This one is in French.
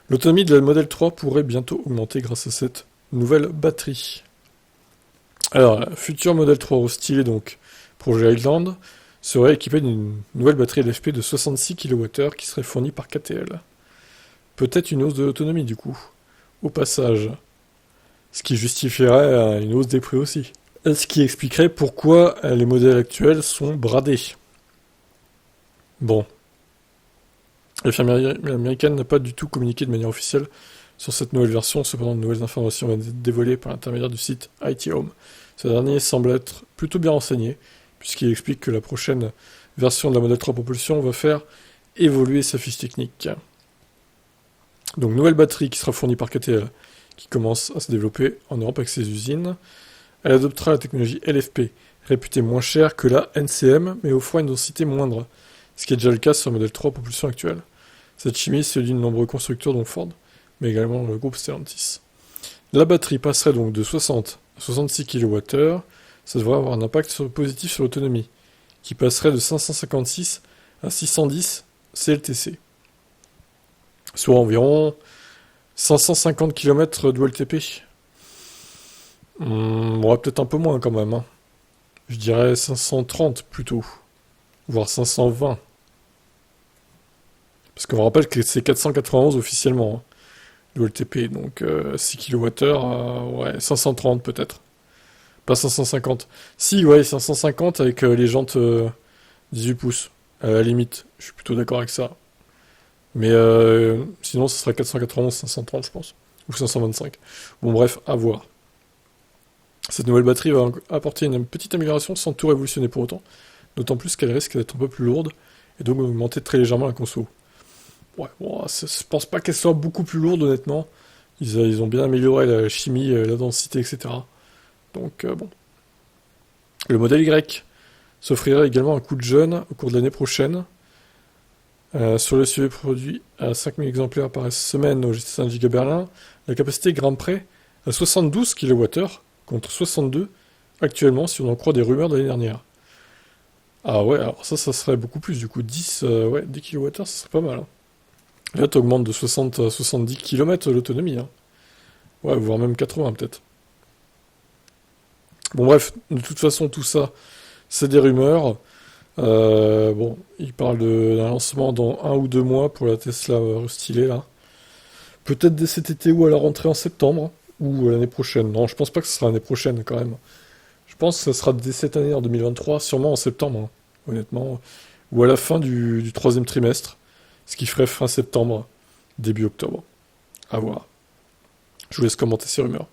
L'autonomie de la Model 3 pourrait bientôt augmenter grâce à cette nouvelle batterie. Alors, la future Model 3 stylé donc projet Highland serait équipée d'une nouvelle batterie LFP de 66 kWh qui serait fournie par KTL. Peut-être une hausse de l'autonomie du coup, au passage. Ce qui justifierait une hausse des prix aussi. Ce qui expliquerait pourquoi les modèles actuels sont bradés. Bon. La firme américaine n'a pas du tout communiqué de manière officielle sur cette nouvelle version, cependant de nouvelles informations viennent d'être dévoilées par l'intermédiaire du site IT Home. Ce dernier semble être plutôt bien renseigné, puisqu'il explique que la prochaine version de la Model 3 Propulsion va faire évoluer sa fiche technique. Donc nouvelle batterie qui sera fournie par KTL, qui commence à se développer en Europe avec ses usines. Elle adoptera la technologie LFP, réputée moins chère que la NCM, mais offrant une densité moindre, ce qui est déjà le cas sur le modèle 3 propulsion actuelle. Cette chimie se lie de nombreux constructeurs dont Ford, mais également le groupe Stellantis. La batterie passerait donc de 60 à 66 kWh, ça devrait avoir un impact positif sur l'autonomie, qui passerait de 556 à 610 CLTC, soit environ 550 km de WLTP. Ouais, peut-être un peu moins quand même. Hein. Je dirais 530 plutôt, voire 520. Parce qu'on rappelle que c'est 491 officiellement, hein, le LTP, donc 6 kWh, ouais, 530 peut-être. Pas 550. Si, ouais, 550 avec les jantes 18 pouces, à la limite. Je suis plutôt d'accord avec ça. Mais sinon, ce sera 491, 530, je pense. Ou 525. Bon, bref, à voir. Cette nouvelle batterie va apporter une petite amélioration sans tout révolutionner pour autant. D'autant plus qu'elle risque d'être un peu plus lourde et donc augmenter très légèrement la conso. Ouais, bon, je pense pas qu'elle soit beaucoup plus lourde, honnêtement. Ils ont bien amélioré la chimie, la densité, etc. Donc, bon. Le modèle Y s'offrira également un coup de jeune au cours de l'année prochaine. Sur le suivi produit à 5000 exemplaires par semaine au GT5 Giga Berlin, la capacité grimpe près à 72 kWh contre 62 actuellement si on en croit des rumeurs de l'année dernière. Ah ouais, alors ça serait beaucoup plus du coup. 10 kWh, ça serait pas mal. Hein. Là, tu augmentes de 60 à 70 km l'autonomie. Hein. Ouais, voire même 80 peut-être. Bon bref, de toute façon, tout ça, c'est des rumeurs. Bon, il parle d'un lancement dans 1 ou 2 mois pour la Tesla restylée là. Peut-être dès cet été ou à la rentrée en septembre, hein, ou l'année prochaine. Non, je pense pas que ce sera l'année prochaine quand même. Je pense que ce sera dès cette année en 2023, sûrement en septembre, hein, honnêtement. Ou à la fin du troisième trimestre, ce qui ferait fin septembre, début octobre. À voir. Je vous laisse commenter ces rumeurs.